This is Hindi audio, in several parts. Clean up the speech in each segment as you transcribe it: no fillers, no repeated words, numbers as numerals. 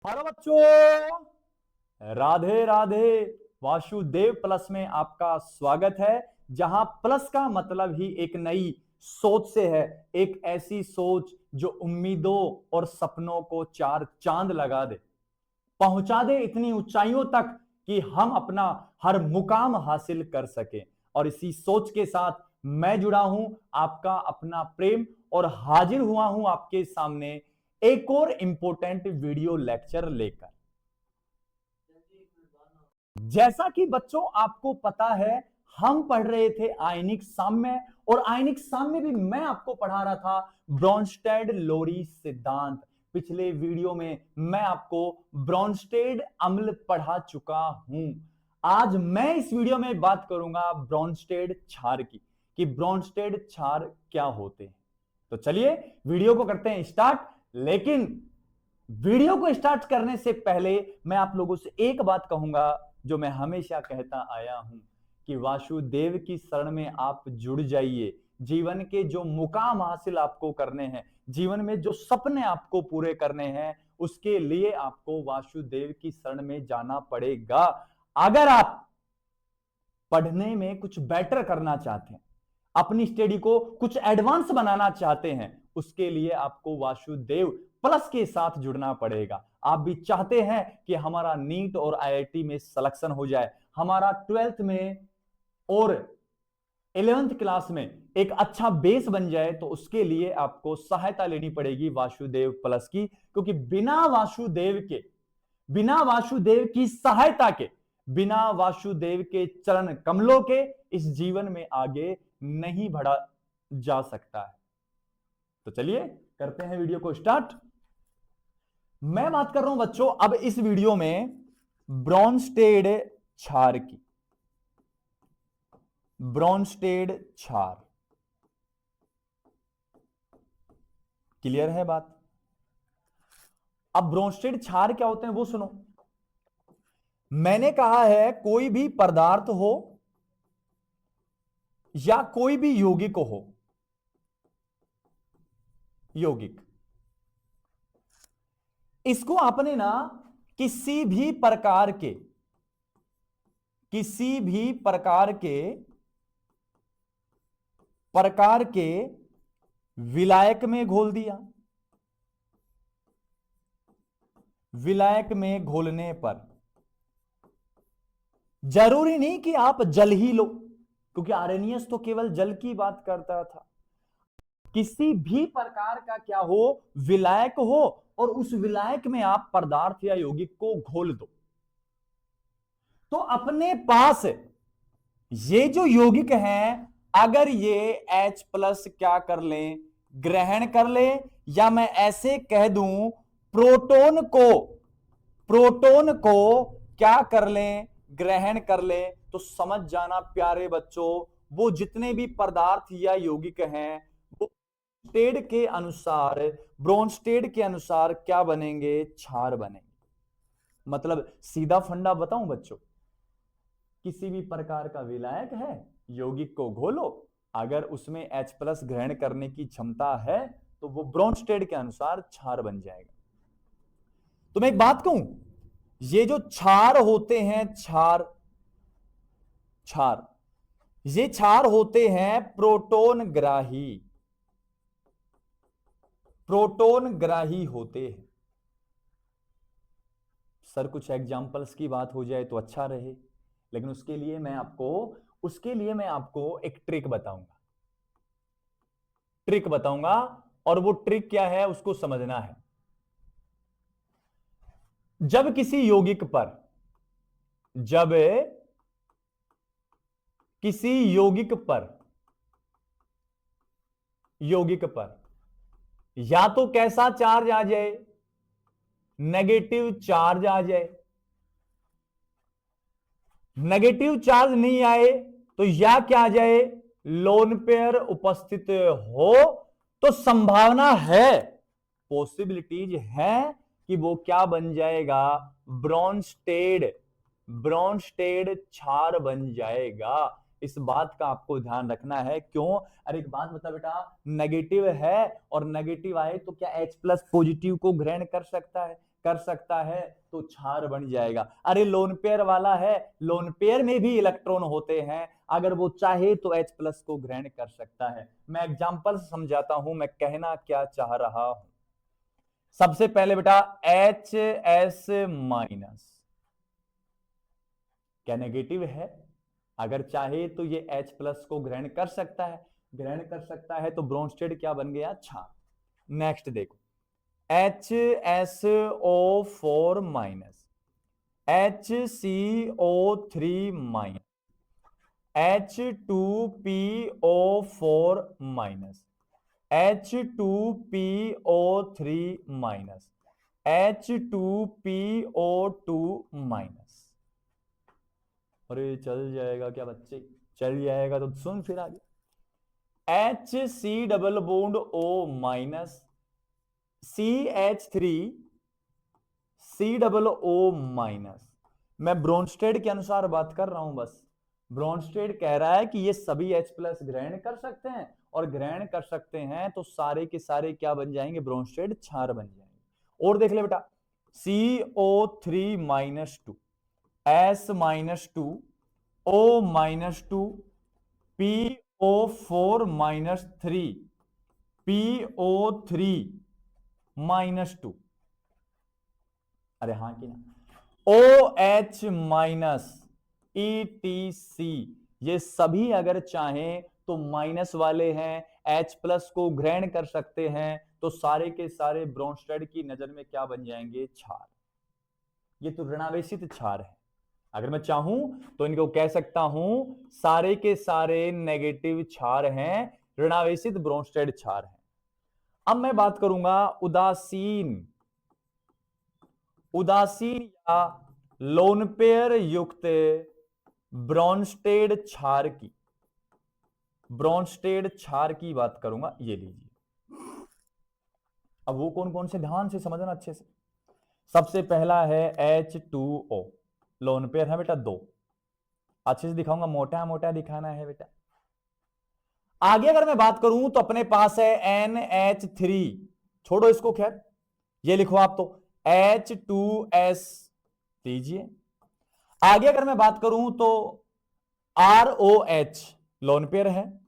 हेलो बच्चों, राधे राधे। वासुदेव प्लस में आपका स्वागत है, जहां प्लस का मतलब ही एक नई सोच से है। एक ऐसी सोच जो उम्मीदों और सपनों को चार चांद लगा दे, पहुंचा दे इतनी ऊंचाइयों तक कि हम अपना हर मुकाम हासिल कर सके। और इसी सोच के साथ मैं जुड़ा हूं, आपका अपना प्रेम, और हाजिर हुआ हूं आपके सामने एक और इंपॉर्टेंट वीडियो लेक्चर लेकर। जैसा कि बच्चों आपको पता है, हम पढ़ रहे थे आयनिक साम्य, और आयनिक साम्य भी मैं आपको पढ़ा रहा था ब्रोंस्टेड लोरी सिद्धांत। पिछले वीडियो में मैं आपको ब्रोंस्टेड अम्ल पढ़ा चुका हूं। आज मैं इस वीडियो में बात करूंगा ब्रोंस्टेड क्षार की, कि ब्रोंस्टेड क्षार क्या होते हैं। तो चलिए वीडियो को करते हैं स्टार्ट। लेकिन वीडियो को स्टार्ट करने से पहले मैं आप लोगों से एक बात कहूंगा, जो मैं हमेशा कहता आया हूं, कि वासुदेव की शरण में आप जुड़ जाइए। जीवन के जो मुकाम हासिल आपको करने हैं, जीवन में जो सपने आपको पूरे करने हैं, उसके लिए आपको वासुदेव की शरण में जाना पड़ेगा। अगर आप पढ़ने में कुछ बेटर करना चाहते हैं, अपनी स्टडी को कुछ एडवांस बनाना चाहते हैं, उसके लिए आपको वासुदेव प्लस के साथ जुड़ना पड़ेगा। आप भी चाहते हैं कि हमारा नीट और आईआईटी में सिलेक्शन हो जाए, हमारा 12th में और 11th क्लास में एक अच्छा बेस बन जाए, तो उसके लिए आपको सहायता लेनी पड़ेगी वासुदेव प्लस की। क्योंकि बिना वासुदेव की सहायता के, बिना वासुदेव के चरण कमलों के, इस जीवन में आगे नहीं बढ़ा जा सकता है। तो चलिए करते हैं वीडियो को स्टार्ट। मैं बात कर रहा हूं बच्चों अब इस वीडियो में ब्रोंस्टेड क्षार की। ब्रोंस्टेड क्षार क्लियर है बात? अब ब्रोंस्टेड क्षार क्या होते हैं वो सुनो। मैंने कहा है कोई भी पदार्थ हो या कोई भी यौगिक हो, यौगिक, इसको आपने ना किसी भी प्रकार के विलायक में घोल दिया। विलायक में घोलने पर जरूरी नहीं कि आप जल ही लो, क्योंकि आर्हेनियस तो केवल जल की बात करता था। किसी भी प्रकार का क्या हो, विलायक हो, और उस विलायक में आप पदार्थ या यौगिक को घोल दो, तो अपने पास ये जो यौगिक हैं, अगर ये H+ क्या कर लें, ग्रहण कर ले, या मैं ऐसे कह दूं प्रोटोन को क्या कर लें, ग्रहण कर ले, तो समझ जाना प्यारे बच्चों, वो जितने भी पदार्थ या यौगिक हैं वो ब्रोंस्टेड के अनुसार क्या बनेंगे, क्षार बनेंगे। मतलब सीधा फंडा बताऊं बच्चों, किसी भी प्रकार का विलायक है, यौगिक को घोलो, अगर उसमें H+ ग्रहण करने की क्षमता है, तो वो ब्रोंस्टेड के अनुसार क्षार बन जाएगा। तो मैं एक बात कहूं, ये जो क्षार होते हैं, क्षार ये क्षार होते हैं प्रोटोन ग्राही होते हैं। सर कुछ एग्जाम्पल्स की बात हो जाए तो अच्छा रहे, लेकिन उसके लिए मैं आपको एक ट्रिक बताऊंगा, और वो ट्रिक क्या है उसको समझना है। जब किसी यौगिक पर या तो कैसा चार्ज आ जाए, नेगेटिव चार्ज आ जाए, नेगेटिव चार्ज नहीं आए तो या क्या आ जाए, लोन पेयर उपस्थित हो, तो संभावना है, पॉसिबिलिटीज है कि वो क्या बन जाएगा, ब्रोंस्टेड क्षार बन जाएगा। इस बात का आपको ध्यान रखना है। क्यों? अरे एक बात बता बेटा, नेगेटिव है और नेगेटिव आए तो क्या H+ पॉजिटिव को ग्रहण कर सकता है? कर सकता है तो क्षार बन जाएगा। अरे लोन पेयर वाला है, लोन पेयर में भी इलेक्ट्रॉन होते हैं, अगर वो चाहे तो H प्लस को ग्रहण कर सकता है। मैं एग्जांपल से समझाता हूं मैं कहना क्या चाह रहा हूं। सबसे पहले बेटा HS माइनस क्या नेगेटिव है, अगर चाहे तो ये H प्लस को ग्रहण कर सकता है, ग्रहण कर सकता है तो ब्रोंस्टेड क्या बन गया, क्षार। नेक्स्ट देखो HSO4 minus, HCO3 minus, H2PO4 minus, H2PO3 minus, H2PO2 minus. अरे चल जाएगा क्या बच्चे, चल जाएगा तो सुन फिर आगे। HC double bond O minus, CH3 C double O minus. मैं ब्रोंस्टेड के अनुसार बात कर रहा हूं बस। ब्रोंस्टेड कह रहा है कि ये सभी H प्लस ग्रहण कर सकते हैं, और ग्रहण कर सकते हैं तो सारे के सारे क्या बन जाएंगे, ब्रोंस्टेड क्षार बन जाएंगे। और देख ले बेटा CO3 minus 2, S minus 2, O minus 2, PO4 minus 3, PO3 minus 2। अरे हाँ कि ना, OH माइनस ETC, ये सभी अगर चाहें तो माइनस वाले हैं, H प्लस को ग्रहण कर सकते हैं, तो सारे के सारे ब्रोंस्टेड की नजर में क्या बन जाएंगे, क्षार। ये तो ऋणावेशित क्षार है। अगर मैं चाहूं तो इनको कह सकता हूं सारे के सारे नेगेटिव क्षार हैं, ऋणावेशित ब्रोंस्टेड क्षार हैं। अब मैं बात करूंगा उदासीन, उदासीन या लोन पेयर युक्त ब्रोंस्टेड क्षार की, ब्रोंस्टेड क्षार की बात करूंगा। ये लीजिए, अब वो कौन कौन से ध्यान से समझना अच्छे से। सबसे पहला है H2O, लोन पेयर है बेटा 2, अच्छे से दिखाऊंगा, मोटा मोटा दिखाना है बेटा। आगे अगर मैं बात करूं तो अपने पास है NH3, छोड़ो इसको खैर, ये लिखो आप तो H2S लीजिए। आगे अगर मैं बात करूं तो ROH लोन पेयर है।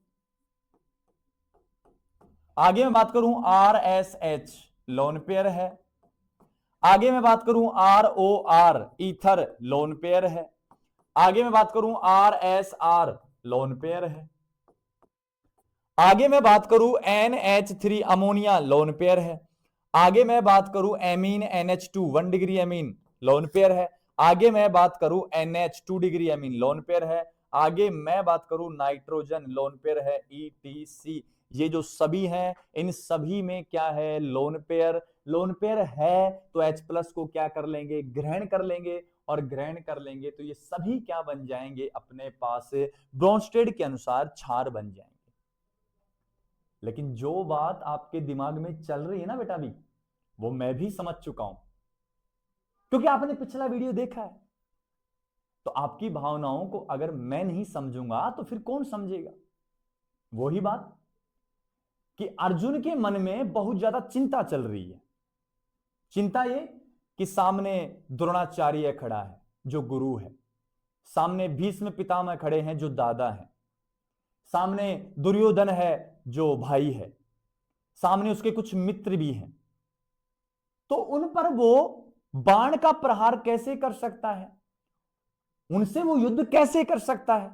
आगे मैं बात करूं RSH लोन पेयर है। आगे मैं बात करूं ROR ईथर लोन पेयर है। आगे मैं बात करूं RSR लोन पेयर है। आगे मैं बात करूं NH3 अमोनिया लोन पेयर है। आगे मैं बात करूं amine NH2 1 degree amine lone pair है। आगे मैं बात करूं NH 2 degree amine lone pair है। आगे मैं बात करूं नाइट्रोजन लोन पेयर है ETC। ये जो सभी हैं इन सभी में क्या है, लोन पेयर। लोन पेयर है तो H प्लस को क्या कर लेंगे, ग्रहण कर लेंगे, और ग्रहण कर लेंगे तो ये सभी क्या बन जाएंगे, अपने पास ब्रोंस्टेड के अनुसार क्षार बन जाएंगे। लेकिन जो बात आपके दिमाग में चल रही है ना बेटा भी, वो मैं भी समझ चुका हूं, क्योंकि आपने पिछला वीडियो देखा है। तो आपकी भावनाओं को अगर मैं नहीं समझूंगा तो फिर कौन समझेगा। वही बात कि अर्जुन के मन में बहुत ज्यादा चिंता चल रही है। चिंता ये कि सामने द्रोणाचार्य खड़ा है जो गुरु है, सामने भीष्म पितामह खड़े हैं जो दादा हैं, सामने दुर्योधन है जो भाई है, सामने उसके कुछ मित्र भी हैं। तो उन पर वो बाण का प्रहार कैसे कर सकता है, उनसे वो युद्ध कैसे कर सकता है।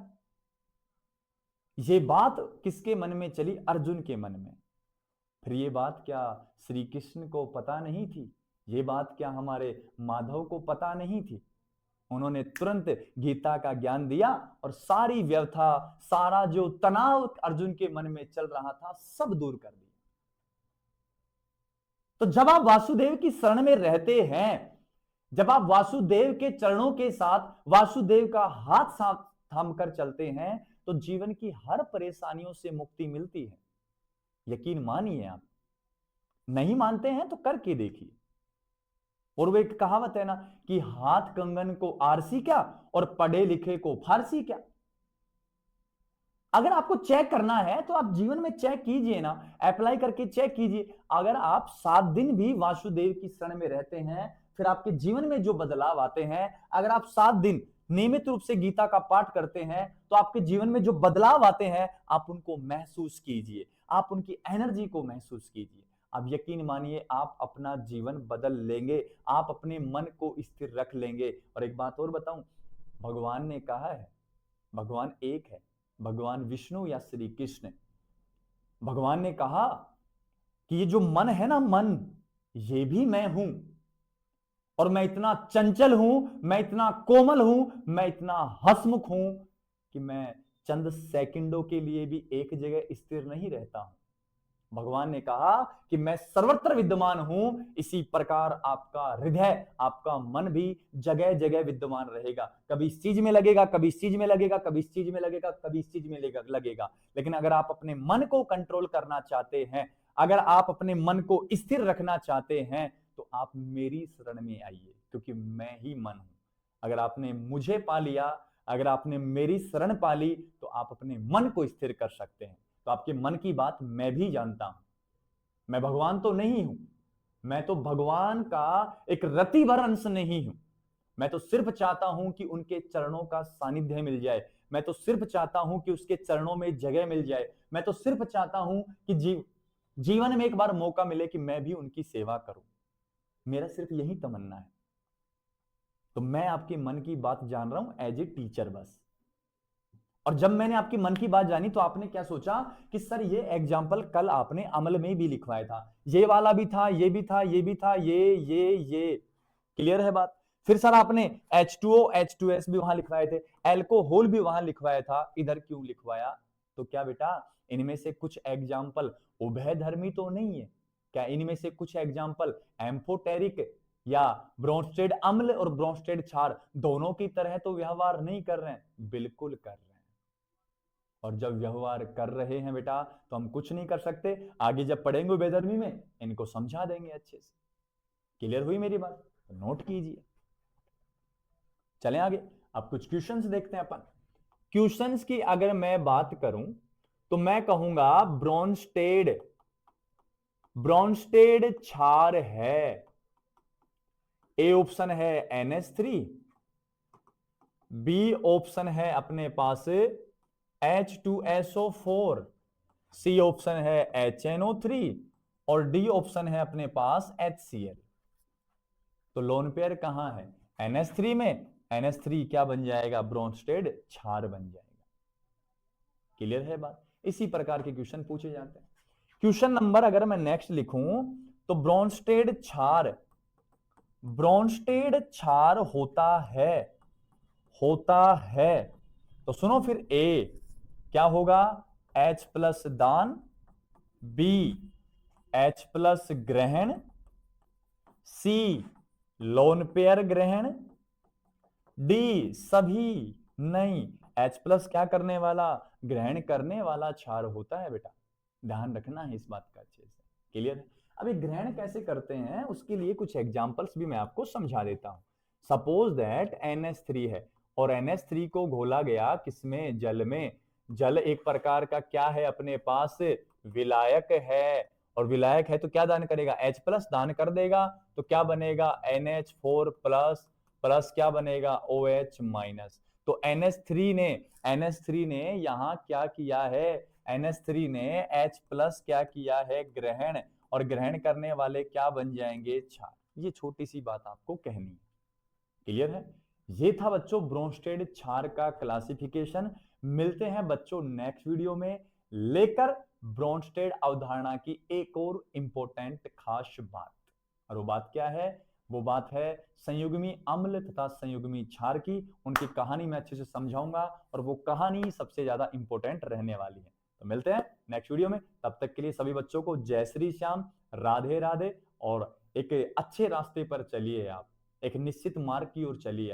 ये बात किसके मन में चली, अर्जुन के मन में। फिर ये बात क्या श्री कृष्ण को पता नहीं थी, ये बात क्या हमारे माधव को पता नहीं थी। उन्होंने तुरंत गीता का ज्ञान दिया और सारी व्यथा, सारा जो तनाव अर्जुन के मन में चल रहा था सब दूर कर दिया। तो जब आप वासुदेव की शरण में रहते हैं, जब आप वासुदेव के चरणों के साथ वासुदेव का हाथ साथ थाम कर चलते हैं, तो जीवन की हर परेशानियों से मुक्ति मिलती है। यकीन मानिए आप, नहीं मानते हैं तो करके देखिए। और वो एक कहावत है ना कि हाथ कंगन को आरसी क्या और पढ़े लिखे को फारसी क्या। अगर आपको चेक करना है तो आप जीवन में चेक कीजिए ना, अप्लाई करके चेक कीजिए। अगर आप 7 दिन भी वासुदेव की शरण में रहते हैं फिर आपके जीवन में जो बदलाव आते हैं, अगर आप 7 दिन नियमित रूप से गीता का पाठ करते हैं तो आपके जीवन में जो बदलाव आते हैं आप उनको महसूस कीजिए, आप उनकी एनर्जी को महसूस कीजिए। आप यकीन मानिए आप अपना जीवन बदल लेंगे, आप अपने मन को स्थिर रख लेंगे। और एक बात और बताऊं, भगवान ने कहा है, भगवान एक है, भगवान विष्णु या श्री कृष्ण, भगवान ने कहा कि ये जो मन है ना, मन, ये भी मैं हूं, और मैं इतना चंचल हूं, मैं इतना कोमल हूं, मैं इतना हंसमुख हूं कि मैं चंद सेकंडों के लिए भी एक जगह स्थिर नहीं रहता हूं। भगवान ने कहा कि मैं सर्वत्र विद्यमान हूं, इसी प्रकार आपका हृदय, आपका मन भी जगह जगह विद्यमान रहेगा। कभी इस चीज में लगेगा, कभी इस चीज में लगेगा, कभी इस चीज में लगेगा, कभी इस चीज में लगेगा। लेकिन अगर आप अपने मन को कंट्रोल करना चाहते हैं, अगर आप अपने मन को स्थिर रखना चाहते हैं, तो आप मेरी शरण में आइए, क्योंकि मैं ही मन हूं। अगर आपने मुझे पा लिया, अगर आपने मेरी शरण पा ली, तो आप अपने मन को स्थिर कर सकते हैं। तो आपके मन की बात मैं भी जानता हूं। मैं भगवान तो नहीं हूं, मैं तो भगवान का एक रतिभर अंश नहीं हूं। मैं तो सिर्फ चाहता हूं कि उनके चरणों का सानिध्य मिल जाए, मैं तो सिर्फ चाहता हूं कि उसके चरणों में जगह मिल जाए, मैं तो सिर्फ चाहता हूं कि जीवन में एक बार मौका मिले कि मैं भी उनकी सेवा करूं। मेरा सिर्फ यही तमन्ना है। तो मैं आपके मन की बात जान रहा हूं एज ए टीचर बस। और जब मैंने आपकी मन की बात जानी तो आपने क्या सोचा कि सर ये एग्जाम्पल कल आपने अमल में भी लिखवाया था, ये वाला भी था, ये भी था, ये भी था, ये क्लियर है बात। फिर सर आपने H2O H2S भी वहां लिखवाए थे, एल्कोहल भी वहां लिखवाया था, इधर क्यों लिखवाया? तो क्या बेटा इनमें से कुछ एग्जाम्पल उभय धर्मी तो नहीं है क्या? इनमें से कुछ एग्जाम्पल एम्फोटेरिक या ब्रोंस्टेड अम्ल और ब्रोंस्टेड क्षार दोनों की तरह तो व्यवहार नहीं कर रहे हैं? बिल्कुल कर रहे हैं। और जब व्यवहार कर रहे हैं बेटा तो हम कुछ नहीं कर सकते। आगे जब पढ़ेंगे बेधर्मी में इनको समझा देंगे अच्छे से। क्लियर हुई मेरी बात? तो नोट कीजिए। चलें आगे, अब कुछ क्वेश्चंस देखते हैं अपन। क्वेश्चंस की अगर मैं बात करूं तो मैं कहूंगा ब्रोंस्टेड, ब्रोंस्टेड क्षार है। ए ऑप्शन है NH3, बी ऑप्शन है अपने पास H2SO4, सी ऑप्शन है HNO3 और डी ऑप्शन है अपने पास HCl। तो लोन पेयर कहां है? NH3 में। NH3 क्या बन जाएगा? ब्रोंस्टेड क्षार बन जाएगा। क्लियर है बात? इसी प्रकार के क्वेश्चन पूछे जाते हैं। क्वेश्चन नंबर अगर मैं नेक्स्ट लिखूं तो ब्रोंस्टेड क्षार, ब्रोंस्टेड क्षार होता है तो सुनो फिर ए क्या होगा? H प्लस दान, बी H प्लस ग्रहण, सी लोन पेयर ग्रहण, डी सभी नहीं। H प्लस क्या करने वाला? ग्रहण करने वाला क्षार होता है बेटा, ध्यान रखना है इस बात का अच्छे से। क्लियर है? अभी ग्रहण कैसे करते हैं उसके लिए कुछ एग्जांपल्स भी मैं आपको समझा देता हूं। सपोज दैट NH3 है और NH3 को घोला गया किसमें? जल में। जल एक प्रकार का क्या है अपने पास? विलायक है। और विलायक है तो क्या दान करेगा? H प्लस दान कर देगा। तो क्या बनेगा? NH4 प्लस, प्लस क्या बनेगा? OH minus. तो NH3 ने यहां क्या किया है? NH3 ने H प्लस क्या किया है? ग्रहण। और ग्रहण करने वाले क्या बन जाएंगे? क्षार। ये छोटी सी बात आपको कहनी है। क्लियर है? ये था बच्चों ब्रोंस्टेड क्षार का क्लासिफिकेशन। मिलते हैं बच्चों नेक्स्ट वीडियो में लेकर ब्रोंस्टेड अवधारणा की एक और इंपॉर्टेंट खास बात। और वो बात क्या है? वो बात है संयुग्मी अम्ल तथा संयुग्मी क्षार की। उनकी कहानी मैं अच्छे से समझाऊंगा और वो कहानी सबसे ज्यादा इंपॉर्टेंट रहने वाली है। तो मिलते हैं नेक्स्ट वीडियो में। तब तक के लिए सभी बच्चों को जय श्री श्याम, राधे राधे। और एक अच्छे रास्ते पर चलिए आप, एक निश्चित मार्ग की ओर चलिए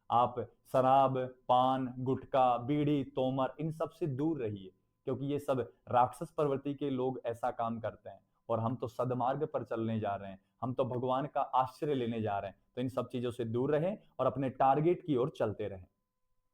आप शराब, पान, गुटखा, बीड़ी, तोमर इन सब से दूर रहिए, क्योंकि ये सब राक्षस प्रवृत्ति के लोग ऐसा काम करते हैं। और हम तो सदमार्ग पर चलने जा रहे हैं, हम तो भगवान का आश्रय लेने जा रहे हैं। तो इन सब चीजों से दूर रहें और अपने टारगेट की ओर चलते रहें।